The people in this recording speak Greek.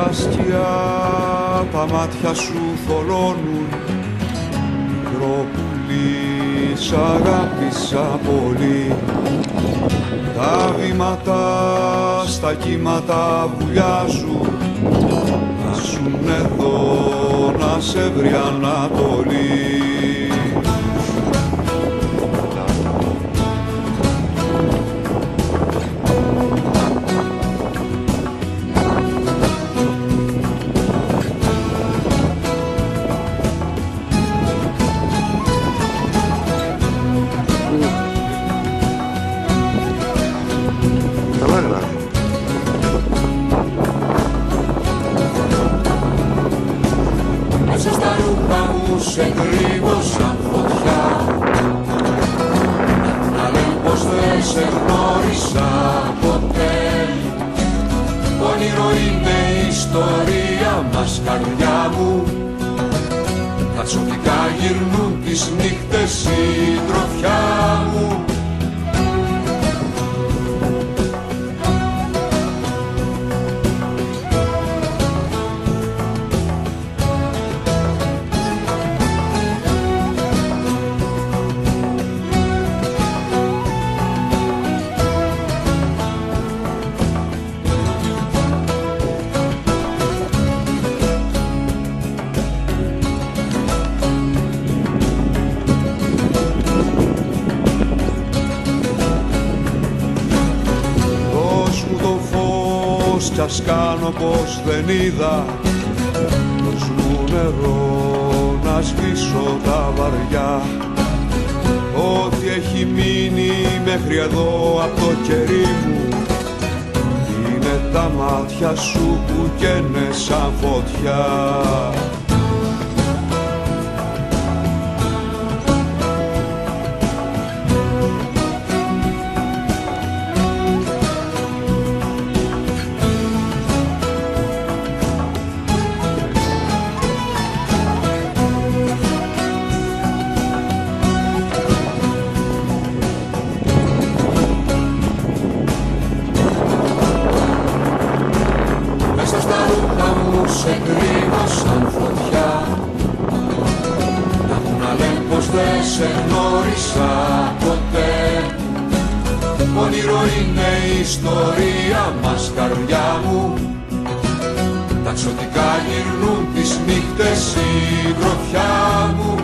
τα αστιά τα μάτια σου θολώνουν. Μικρό πουλί, σ' αγάπησα πολύ. Τα βήματα στα κύματα βουλιάζουν. Να ζουν εδώ, να σε βρει Ανατολή. Μέσα στα ρούχα μου σε κρύβω σαν φωτιά. Να λένε πως δεν σε γνώρισα ποτέ. Όνειρο είναι η ιστορία μας, καρδιά μου. Τα τσοπικά γυρνούν τις νύχτες, συντροφιά μου. Κι ας κάνω πως δεν είδα, δώσ' μου νερό να σβήσω τα βαριά. Ό,τι έχει μείνει μέχρι εδώ από το κερί μου είναι τα μάτια σου που καίνε σαν φωτιά. Σε κρύβω σαν φωτιά. Να λένε πως δεν σε γνώρισα ποτέ. Όνειρο είναι η ιστορία μας, καρδιά μου. Τα ξωτικά γυρνούν τις νύχτες, συντροφιά μου.